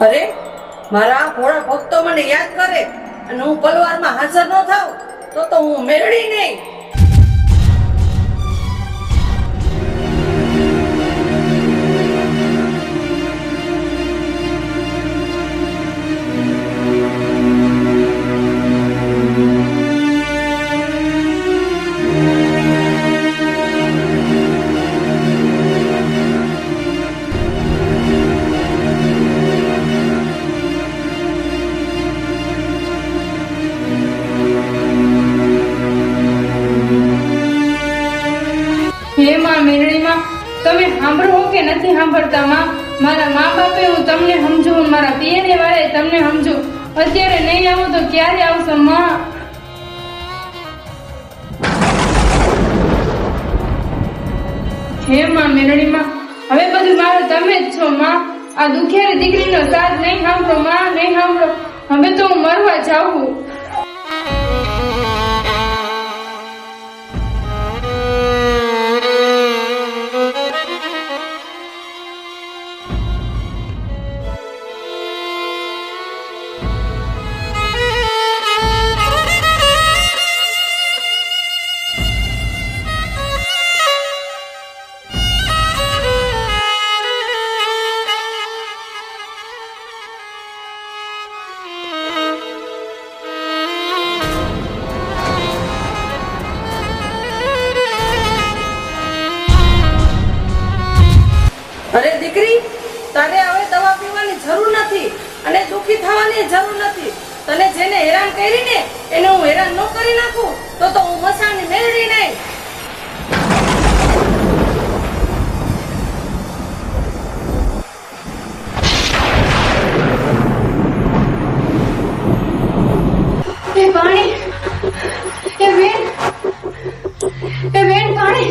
અરે મારા ભોળા ભક્તો મને યાદ કરે અને હું પલવારમાં હાજર ન થાઉં તો હું મેળડી નહીં. હે માં મેરડીમાં, તમે સાંભળો કે નથી સાંભળતા માં? મારા મા બાપે હું તમને સમજુ, મારા પિયરે વાળાએ તમને સમજુ. અત્યારે નહીં આવો તો ક્યારે આવશો માં? હે માં મેરડીમાં, હવે બધું મારે તમે જ છો માં. આ દુખિયારી દીકરીનો સાથ નહીં સાંભળો માં, નહીં સાંભળો. હવે તો હું મરવા જાઉં. અરે દીકરી, તારે હવે દવા પીવાની જરૂર નથી અને દુખી થવાની જરૂર નથી. તને જેને હેરાન કરી ને એને હું હેરાન ન કરી નાખું તો હું મસાણી મેળવી નહીં. એ પાણી, એ બેન, એ બેન પાણી,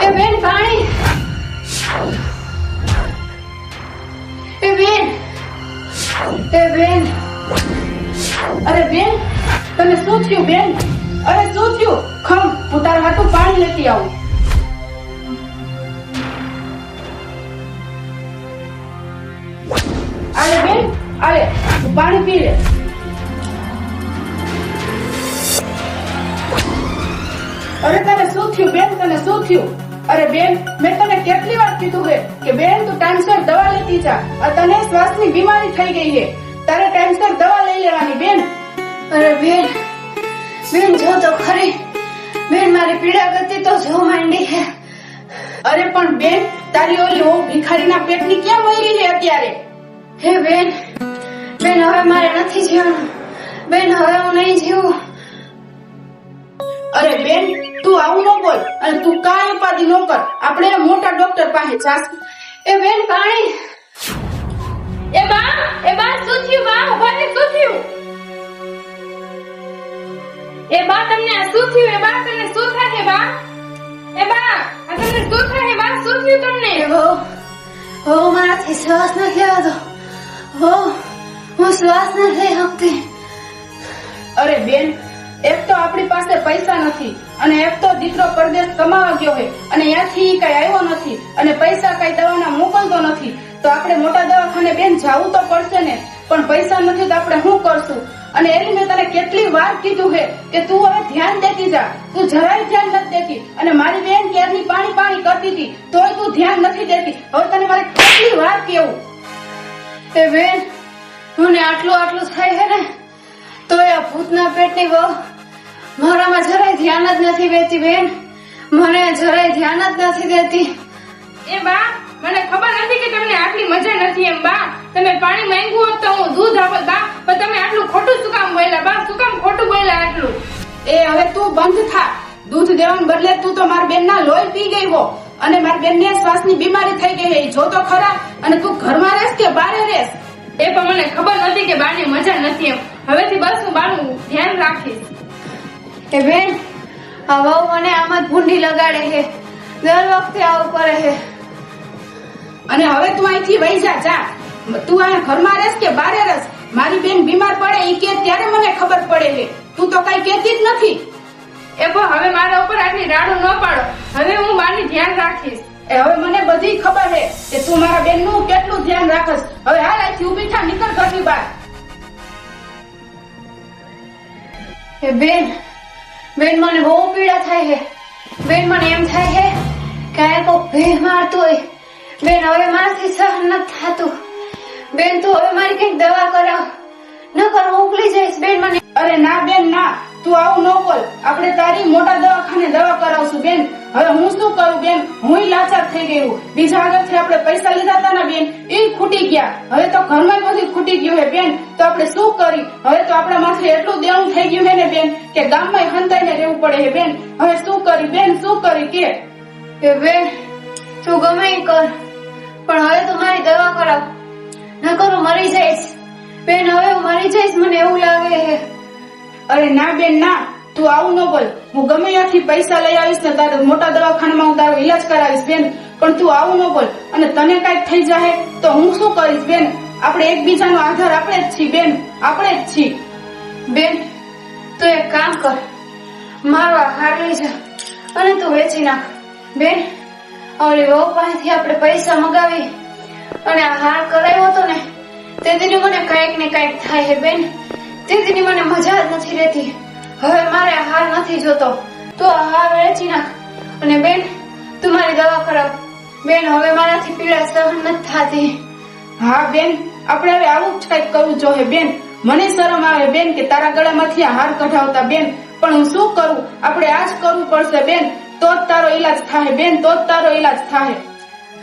એ બેન પાણી, એ બેન, એ બેન. અરે બેન, તને શું થયું બેન? અરે શું થયું? ખમ, હું તારા હાથું પાણી લેતી આવું. અરે બેન, અરે તું પાણી પી લે. અરે તને શું થયું બેન? તને શું થયું? અરે બેન, મેં તને કેટલી વાર કીધું છે કે બેન તું ટાઈમસર દવા લેતી જા. તને શ્વાસની બીમારી થઈ ગઈ છે, તારે ટાઈમસર દવા લઈ લેવાની બેન. અરે બેન, બેન જો તો ખરી બેન, મારી પીડા ગતિ તો જો માંડી છે. અરે પણ બેન, તારી ઓલી હો ભિખારીના પેટની ક્યાં મરી છે અત્યારે? હે બેન, બેન હવે મારે નથી જીવવાનું બેન, હવે હું નહીં જીવું. અરે બેન, તું આવું ન બોલ અને તું કાંઈ ઉપાધિ ન કર. આપણે મોટા ડોક્ટર પાસે જાશું. એ બેન પાણી. એ બા, શું થયું બા? ઉભા થા, શું થયું? એ બા, તમને આ શું થયું? એ બા, તમને શું થાય બા? એ બા, આ તમને શું થાય બા? શું થયું તમને? હો મારાથી શ્વાસ નથી આવતો. હું શ્વાસ નથી શકતી. અરે બેન, એક તો આપણી પાસે પૈસા નથી અને એક તો દીકરો પરદેશ કમાવા ગયો છે અને ત્યાંથી કઈ આવ્યો નથી અને પૈસા કઈ દવાના મોકલતો નથી, તો આપણે મોટા દવાખાને બેન જવું તો પડશે ને. પણ પૈસા નથી તો આપણે શું કરશું? અને એની મેં તને કેટલી વાર કીધું છે કે તું હવે ધ્યાન દેતી જા. તું જરાય ધ્યાન નથી દેતી અને મારી બેન ક્યારની પાણી પાણી કરતી હતી તોય તું ધ્યાન નથી દેતી. હવે તને મારે કેટલી વાર કેવું? એ બેન, મને આટલું થાય છે ને તો એ ભૂતના પેટની વહુ મારામાં જરાય ધ્યાન જ નથી દેતી બેન, મને જરાય ધ્યાન જ નથી દેતી. એ બા, મને ખબર નથી કે તમને આટલી મજા નથી એમ બા. તમે પાણી માંગ્યું હોત તો હું દૂધ આપત બા, પણ તમે આટલું ખોટું શું કામ બોલ્યા બા? શું કામ ખોટું બોલ્યા આટલું? એ હવે તું બંધ થા. દૂધ દેવાને બદલે તું તો મારી બેનના લોહી પી ગઈ હો અને મારી બેનને શ્વાસની બીમારી થઈ ગઈ છે. જો તો ખરા. અને તું ઘરમાં રહેશ કે બહાર રહેશ? એ પણ મને ખબર નથી કે બાની મજા નથી એમ. હવેથી બસ હું બાનું ધ્યાન રાખીશ. એ બેન, આ વહુ મને આમ જ ભૂંડી લગાડે છે, દર વખતે આવું કરે છે. અને હવે તું અહીંથી વહી જા. તું અહીંયા ઘરમાં રહેશ કે બહાર રહેશ? મારી બેન બીમાર પડે ઈ કે ત્યારે મને ખબર પડે છે. તું તો કઈ કહેતી જ નથી. એ પણ હવે મારા ઉપર આટલી રાડું ન પાડો. હવે હું બાની ધ્યાન રાખીશ. એ હવે મને બધી ખબર છે કે તું મારા બેનનું કેટલું ધ્યાન રાખસ. હવે હાલ અહીંથી ઊભી થા, નીકળ ઘરની બહાર. એ બેન બેન મને બહુ પીડા થાય છે બેન. મને એમ થાય છે કે આ કોક ભેહ મારતું હોય. બેન હવે મારાથી સહન નથી થતું બેન. તું હવે મારી કઈક દવા કરાવ, નકર હું ઉકલી જઈશ બેન. મને અરે ના બેન ના, તું આવું ન બોલ. આપણે તારી મોટા દવાખાને દવા કરાવશું બેન. હવે હું શું કરું બેન, હું લાચાર થઈ ગયું. બીજા આગળથી આપણે પૈસા લીધા હતા ને બેન, એ ખૂટી ગયા. હવે તો ઘરમાં બધું ખૂટી ગયું હે બેન. તો આપણે શું કરી? હવે તો આપણા માથે એટલું દેવું થઈ ગયું હે ને બેન કે ગામમાં હંતાઈને રહેવું પડે હે બેન. હવે શું કરી બેન, શું કરી કે? એ બેન તું ગમે ઈ કર, પણ હવે તું મારી દવા કરાવ, નકર હું મરી જઈશ બેન. હવે હું મરી જઈશ મને એવું લાગે છે. અરે ના બેન ના, તું આવું ન બોલ. હું ગમે ત્યાંથી પૈસા લઈ આવીશ ને તારે મોટા દવાખાનામાં હું તારો ઈલાજ કરાવીશ બેન. પણ તું આવું ન બોલ. અને તને કઈક થઈ જાય તો હું શું કરીશ બેન? આપણે એકબીજાનો આધાર આપણે જ છીએ બેન, આપણે જ છીએ. બેન તું એક કામ કર, મારો આ હાર લઈ જા અને તું વેચી નાખ બેન. ઓલી વહુ પાસેથી આપણે પૈસા મગાવી અને આ હાર કરાવ્યો હતો ને તેથી મને કઈક ને કઈક થાય છે બેન. તેથી મને મજા જ નથી રહેતી. હવે મારે આ હાર નથી જોતો. તું આ હાર વેચી નાખ અને બેન તું મારી દવા કરાવ બેન. હવે મારાથી પીડા સહન નથી થતી. હા બેન, આપણે હવે આવું જ કઈક કરવું જોઈએ બેન. મને શરમ આવે બેન કે તારા ગળામાંથી આ હાર કઢાવતા બેન. પણ હું શું કરું? આપણે આ જ કરવું પડશે બેન. તો જ તારો ઈલાજ થાય બેન, તો જ તારો ઈલાજ થાય.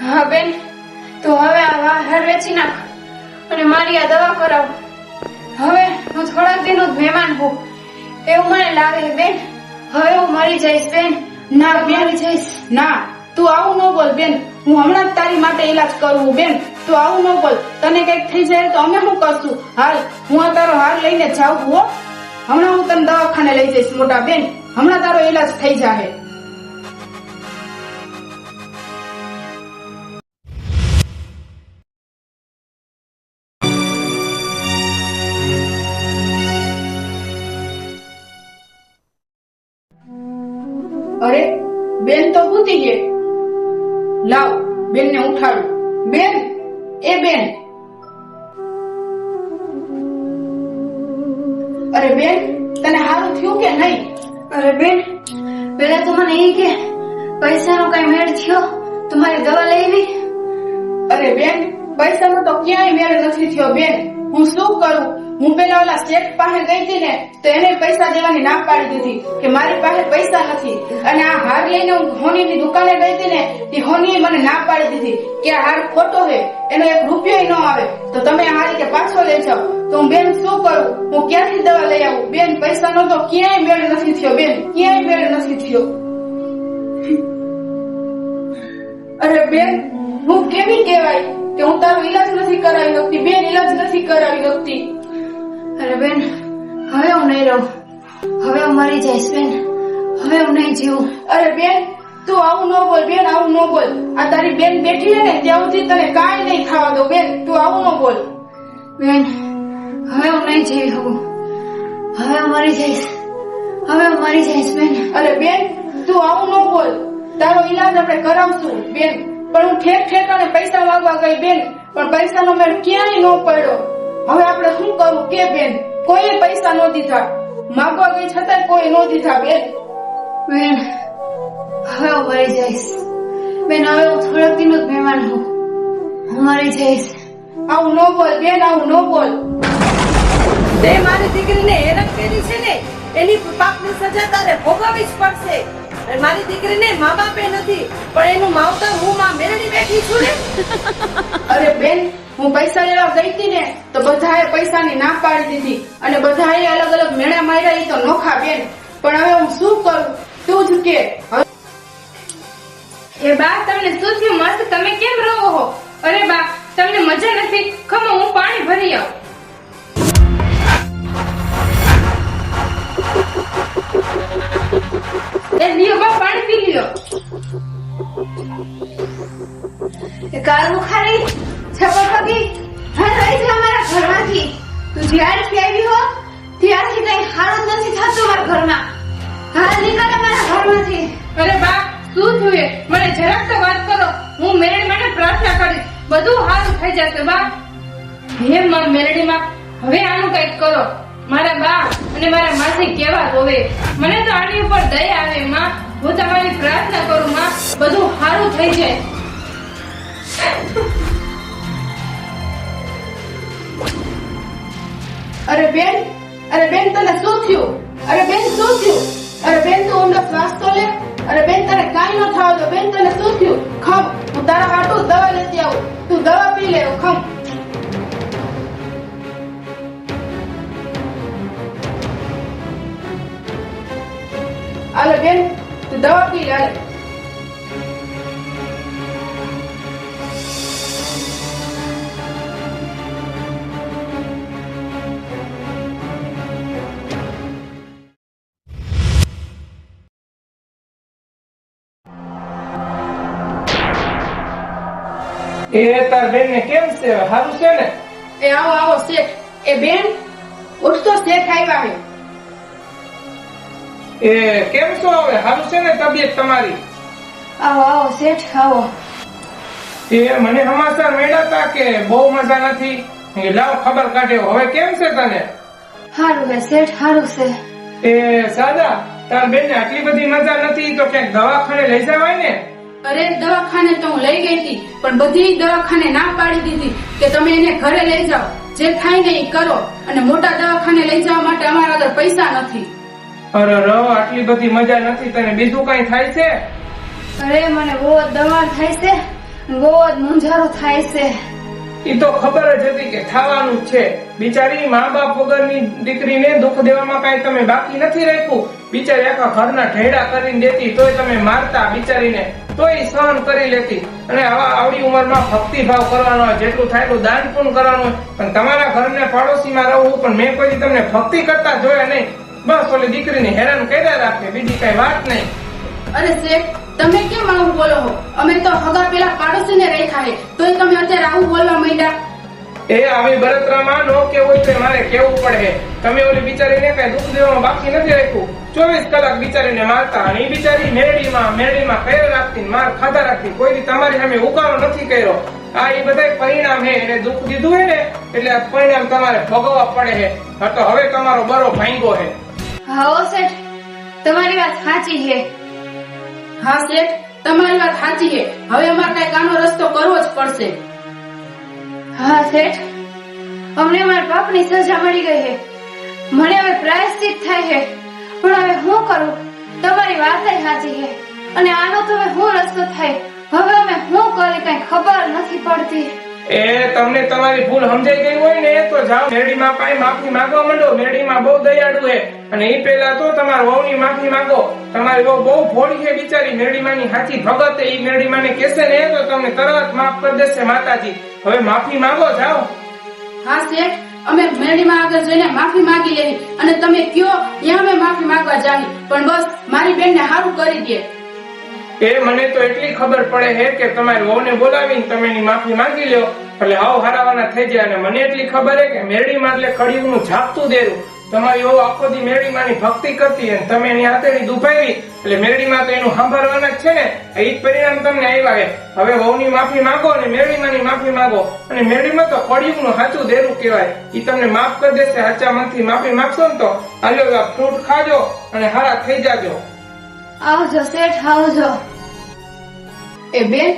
હા બેન તું હવે આ હાર વેચી નાખ અને મારી આ દવા કરાવ. હવે હું થોડાક દિનનો જ મહેમાન હું એવું મને લાગે છે બેન. હવે હું મરી જઈશ બેન. ના બેન, મરી જઈશ. ના તું આવું ન બોલ બેન. હું હમણાં જ તારી માટે ઈલાજ કરું બેન. તું આવું ન બોલ. તને કઈક થઈ જાય તો અમે શું કરશું? હાલ હું આ તારો હાર લઈને જાઉં હો. હમણાં હું તને દવાખાને લઈ જઈશ મોટા બેન. હમણાં તારો ઈલાજ થઈ જાય. અરે બેન તો ભૂતી ગઈ. લાવ બેન ને ઉઠાડું. બેન, એ બેન. અરે બેન, તને સારું થયું કે નહીં? અરે બેન પેલા તો મને એ કે પૈસાનો કઈ મેળ થયો તો મારી દવા લેવી. અરે બેન, પૈસાનો તો ક્યાંય મેળ નથી થયો બેન. હું શું કરું? હું પેલા ઓલા શેઠ પાસે ગઈ હતી ને તો એને પૈસા દેવાની ના પાડી દીધી કે મારી પાસે પૈસા નથી. અને આ હાર લઈને હું હોનીની દુકાને ગઈ હતી ને તે હોનીએ મને ના પાડી દીધી કે આ હાર ખોટો છે, એનો 1 રૂપિયો ન આવે, તો તમે આ હાર કે પાછો લઈ જાઓ. તો હું બેન શું કરું? હું ક્યાંથી દવા લઈ આવું બેન? પૈસાનો તો ક્યાંય મેળ નથી થયો બેન, ક્યાંય મેળ નથી થયો. અરે બેન, હું કેવી કહેવાય કે હું તારો ઈલાજ નથી કરાવી શકતી બેન, ઈલાજ નથી કરાવી શકતી. અરે બેન હવે હું નહીં રહું. હવે હું મરી જઈશ બેન. હવે હું નહીં જીવું. અરે બેન, તું આવું ન બોલ બેન, આવું ન બોલ. આ તારી બેન બેઠી છે ને ત્યાં સુધી તને કાંઈ નહીં ખાવા દો બેન. તું આવું ન બોલ બેન. હવે હું નહીં જીવી શકું. હવે હું મરી જઈશ. હવે હું મરી જઈશ બેન. અરે બેન, તું આવું ન બોલ. તારો ઈલાજ આપણે કરાવશું બેન. પણ હું ઠેક ઠેકાણે પૈસા માંગવા ગઈ બેન, પણ પૈસાનો મેળ ક્યાંય ન પડ્યો. હવે આપણે શું કરવું કે બેન? કોઈએ પૈસા ન દીધા. માંગવા ગઈ છતાં કોઈ ન દીધા બેન. બેન હવે હું મરી જઈશ બેન. હવે હું થોડાક દિનનો જ મહેમાન હું મરી જઈશ. આવું ન બોલ બેન, આવું ન બોલ. તે મારી દીકરીને હેરાન કરી છે ને એની પાપની સજા તારે ભોગવવી જ પડશે. અને મારી દીકરીને મા બાપે નથી પણ એનું માવતર હું માં મેળવી બેઠી છું ને. અરે બેન, હું પૈસા લેવા ગઈ હતી ને તો બધાએ પૈસાની ના પાડી દીધી અને બધાએ અલગ અલગ મેળા માર્યા. ઈ તો નોખા બેન. પણ હવે હું શું કરું? તું જ કે. એ બા તમને શું થયું? મસ્ત તમે કેમ રહો છો? અરે બા તમને મજા નથી? ખમો હું પાણી ભરી આવું. એ લ્યો બા પાણી પી લ્યો. એ કાર મુખારી છપકડી હા રહી છે અમારા ઘરમાંથી. તું જ્યારથી આવી હો ત્યારથી કઈ સારું જ નથી થતું મારા ઘરમાં. હા નીકળ અમારા ઘરમાંથી. અરે બા શું થયું? મને જરાક તો વાત કરો. બધું સારું થઈ જશે બા. હે માં મેલડીમાં, હવે આનું કંઈક કરો. મારા બા અને મારા માસી કેવા રોવે. મને તો આની ઉપર દયા આવે માં. હું તમારી પ્રાર્થના કરું માં, બધું સારું થઈ જાય. અરે બેન તને શું થયું? અરે બેન શું થયું? અરે બેન તું ઊંડો શ્વાસ તો લે. અરે બેન તને કાંઈ ન થાવ તો બેન તને શું થયું? ખમ, હું તારા હાટું દવા લેતી આવું. તું દવા પી લે. ખમ. આલે બેન તું દવા પી લે. હાલે. એ તાર બેન ને કેમ છે? સારું છે ને? એ આવો શેઠ. એ બેન ઉઠ તો, શેઠ આવ્યા છે. એ કેમ છો? હવે સારું છે ને તબિયત તમારી? આવો શેઠ આવો. એ મને સમાચાર મળ્યા હતા કે બહુ મજા નથી. લાવ ખબર કાઢ્યો. હવે કેમ છે તને? સારું છે શેઠ, સારું છે. એ સાદા, તાર બેન ને આટલી બધી મજા નથી તો ક્યાંક દવાખાને લઈ જવાય ને? અરે દવાખાને તો હું લઈ ગઈ હતી, પણ બધી દવાખાને ના પાડી દીધી કે તમે એને ઘરે લઈ જાઓ, જે થાય ને એ કરો. અને મોટા દવાખાને લઈ જવા માટે અમારા આગળ પૈસા નથી. અરે આટલી બધી મજા નથી, તને બીજું કઈ થાય છે? અરે મને બહુ જ દવા થાય છે, બહુ જ મૂંઝારો થાય છે. ઈ તો ખબર જ હતી કે થવાનું જ છે. બિચારી મા બાપ વગરની દીકરીને દુઃખ દેવામાં કઈ તમે બાકી નથી રાખ્યું. બિચારી આખા ઘરના ઢેડા કરીને દેતી તોય તમે મારતા બિચારીને, તોય સહન કરી લેતી. અને આવડી ઉંમરમાં ભક્તિભાવ કરવાનો, જેટલું થાય એટલું દાન પુણ્ય કરવાનું. પણ તમારા ઘરને પાડોશીમાં રહું, પણ મેં કોઈ તમને ભક્તિ કરતા જોયા નહીં. બસ ઓલી દીકરીને હેરાન કર્યા રાખે, બીજી કઈ વાત નહીં. અરે શેઠ, તમે કેમ આવું બોલો છો? અમે તો હગા પેલા પાડોશીને રાખ્યા છે, તોય તમે અત્યારે આવું બોલવા માંડ્યા. એ આવી બળતરામાં નો કેવું છે, મારે કેવું પડે. તમે ઓલી બિચારીને કઈ દુઃખ દેવામાં બાકી નથી રાખ્યું. 24 કલાક બિચારીને મારતા, અને એ બિચારી મેરડીમાં કઈ રાખતી, માર ખાધા રાખતી. કોઈ તમારી સામે ઉકાળો નથી કર્યો. આ એ બધા પરિણામ હે. એને દુઃખ દીધું હે ને, એટલે આ પરિણામ તમારે ભોગવવા પડે છે. હા તો હવે તમારો બરો ભાંગ્યો છે. હા શેઠ, તમારી વાત સાચી છે. હા શેઠ, તમારી વાત સાચી છે. હવે અમારે કઈક આનો રસ્તો કરવો જ પડશે. હા શેઠ, અમને મારા પાપની સજા મળી ગઈ છે. મને હવે પ્રાયશ્ચિત થાય છે, પણ હવે શું કરું? તમારી વાત સાચી છે, અને આનો તો હવે શું રસ્તો થાય? હવે અમે શું કરે કઈ ખબર નથી પડતી. એ તમને તમારી ભૂલ સમજાઈ ગઈ હોય ને તો જાઓ મેરડીમાં પાઈ માફી માંગવા માંડો. મેરડીમાં બહુ દયાળુ છે, અને એ પહેલા તો તમારા વહુની માફી માંગો. તમારી વહુ બહુ ભોળી છે બિચારી, મેરડીમાંની સાચી ભગત. એ મેરડીમાંને કહેશે ને તો તમને તરત માફ કરી દેશે માતાજી. હવે માફી માંગો, જાઓ. હા શેઠ, અમે મેરડીમાં આગળ જઈને માફી માંગી લેવી, અને તમે કયો ત્યાં અમે માફી માંગવા જાવી. પણ બસ મારી બેનને સારું કરી દે. એ મને તો એટલી ખબર પડે છે કે તમારી વહુને બોલાવીને તમે એની માફી માંગી લ્યો એટલે હાવ હારાવાના થઈ જાય. અને મને એટલી ખબર છે કે મેરડીમાં એટલે કળિયુગનું ઝાપતું દેરું. તમારી વહુ આખો દી મેરડીમાંની ભક્તિ કરતી, અને તમે એની હાથેડી દુભાવી એટલે મેરડીમાં તો એનું સાંભળવાના જ છે ને. એ જ પરિણામ તમને આવ્યા છે. હવે વહુની માફી માંગો અને મેરડીમાંની માફી માંગો. અને મેરડીમાં તો કળિયુગનું સાચું દેરું કહેવાય. એ તમને માફ કરી દેશે. સાચા મનથી માફી માંગશો ને તો આલ્યો ફ્રૂટ ખાજો અને હારા થઈ જાજો. આવજો શેઠ, આવજો. એ બેન,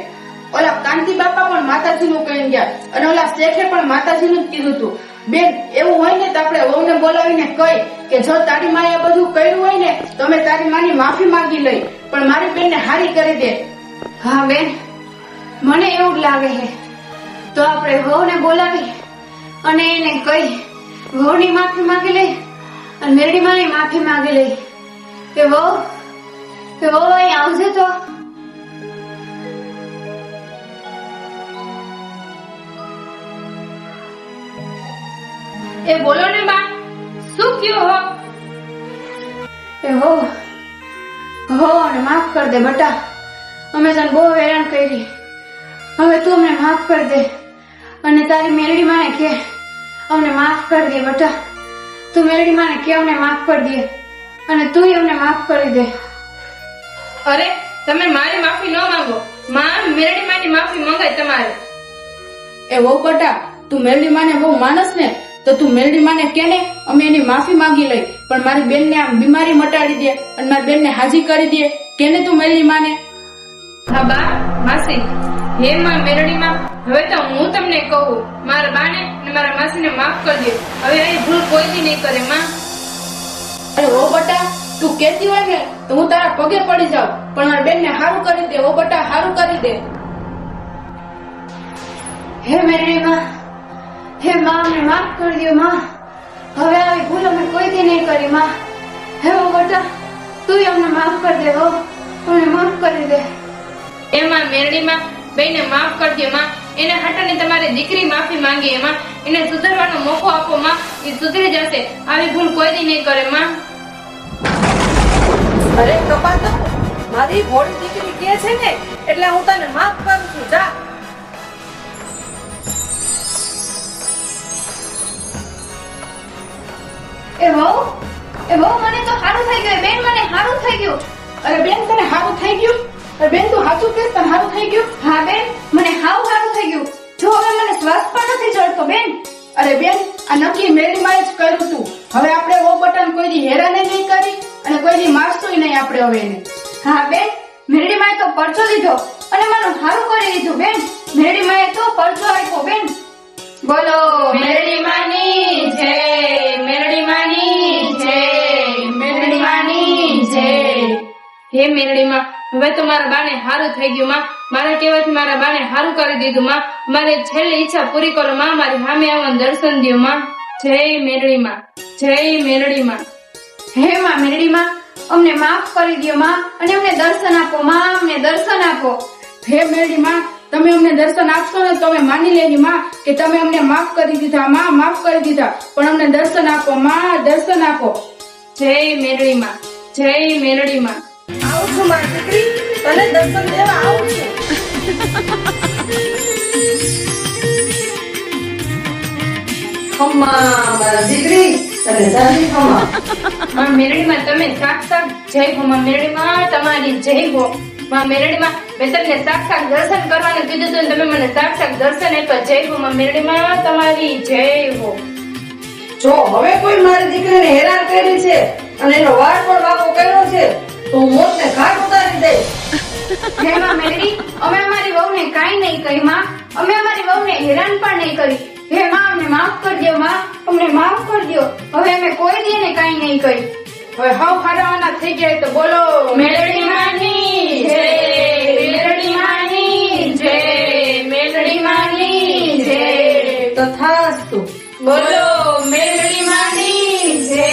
ઓલા કાંતિ બાપા પણ માતાજીનું કહી ગયા, અને ઓલા શેઠે પણ માતાજીનું જ કીધું હતું. બેન, એવું હોય ને તો આપણે વહુને બોલાવીને કહી કે જો તારી માએ બધું કર્યું હોય ને તો અમે તારી માની માફી માંગી લઈ, પણ મારી બેનને હારી કરી દે. હા બેન, મને એવું જ લાગે છે. તો આપણે વહુને બોલાવી અને એને કહી વહુની માફી માંગી લઈ, અને મેરડીમાંની માફી માંગી લઈ. કે વહુ અહીં આવજે તો. એ બોલો ને બા, શું કયો હો? એ હો અને માફ કર દે બટા. અમે તને બહુ હેરાન કરી. હવે તું અમને માફ કરી દે, અને તારી મેરડી માને કે અમને માફ કરી દે બટા. તું મેરડી માને કે અમને માફ કરી દે, અને તું અમને માફ કરી દે. અરે તમે મારી માફી ન માંગો, માં મેરડીમાંની માફી મંગાય તમારે. એ વહુ બટા તું મેરડી માને બહુ માનસ ને તો તું મેરડી માને કે ને અમે એની માફી માંગી લઈ, પણ મારી બેન ને આમ બીમારી મટાડી દે અને મારી બેન ને હાજી કરી દે કેને તું મેરડી માને. હા બા, માસી, હે માં મેરડી માં, હવે તો હું તમને કહું, મારા બાને અને મારા માસીને માફ કરી દે. હવે આ ભૂલ કોઈ દી નહીં કરે માં. અરે ઓ બટા તું કેતી હોય ને તો હું તારા પગે પડી જાઉં, પણ મારી બેન ને હારું કરી દે. ઓ બટા હારું કરી દે. હે મેરડી માં, હે માં, અમને માફ કરી દો માં. હવે આવી ભૂલ અમે કોઈથી નહીં કરી માં. હે ઓ બેટા તું અમને માફ કરી દે. અમને માફ કરી દે. એમાં મેરડી માં બેને માફ કરજો માં. એના હાટાની તમારી દીકરી માફી માંગી, એમાં એને સુધારવાનો મોકો આપો માં. એ સુધરી જશે. આવી ભૂલ કોઈ દી નહીં કરે માં. અરે કપાતો, મારી ભોળી દીકરી કે છે ને એટલે હું તને માફ કરું છું. જા. એ વહુ મને તો સારું થઈ ગયું. બેન મને સારું થઈ ગયું. અરે બેન તને હારું થઈ ગયું? અરે બેન તું સાચું કે તને હારું થઈ ગયું? હા બેન મને સારું થઈ ગયું. જો હવે મને શ્વાસ પણ નથી ચડતો બેન. અરે બેન આ નક્કી મેરડી માં જ કર્યું તું. હવે આપણે ઓ બટન કોઈ દી હેરાને નહીં કરી અને કોઈ દી મારશું નહીં આપણે હવે એને. હા બેન મેરડી માએ તો પરચો લીધો અને મને સારું કરી દીધું બેન. મેરડી માએ તો પરચો આપ્યો બેન. બોલો મેરડી માની જય, મેરડી માની જય, મેરડી માની જય. હે મેરડી માં, હવે તો મારા બાને હારું થઈ ગયું માં. મારા કહેવાથી મારા બાને હારું કરી દીધું માં. મારી છેલ્લી ઈચ્છા પૂરી કરો માં. મારી સામે આવવાનું દર્શન દો માં. જય મેરડી માં, જય મેરડી માં. હે માં મેરડી માં, અમને માફ કરી દો માં અને અમને દર્શન આપો માં. અમને દર્શન આપો. હે મેરડી માં તમે અમને દર્શન આપશો ને તો અમે માની લેવી માં કે તમે અમને માફ કરી દીધા માં, માફ કરી દીધા, પણ અમને દર્શન આપો માં, દર્શન આપો. જય મેરડી માં, જય મેરડી માં. આવું છું મારી દીકરી, તને દર્શન દેવા આવું છું. ખમ્મા મારા દીકરી, તને સાચી ખમ્મા. માં મેરડી માં તમે સાક્ષાત જય હો. માં મેરડી માં તમારી જય હો. માં મેરડી માં મેં તમને સાક્ષાત દર્શન કરવાનું કીધું હતું ને તમે મને સાક્ષાત દર્શન આપ્યા. જય હો. માં મેરડી માં તમારી જય હો. જો હવે કોઈ મારી દીકરીને હેરાન કરી છે અને એનો વાળ પણ વાંકો કર્યો છે તો હું મોતને ઘાટ ઉતારી દઈશ. હે માં મેરડી, અમે અમારી વહુને કાંઈ નહીં કહી માં. અમે અમારી વહુને હેરાન પણ નહીં કરી. હે માં અમને માફ કરી દો માં. અમને માફ કરી દો. હવે અમે કોઈ દી ને કાંઈ નહીં કહી. હવે હાવ હારાવાના થઈ ગયા તો બોલો મેરડી માની જય, મેરડી માની જય, મેરડી માની જય. તથાસ્તુ. બોલો મેરડી માની જય.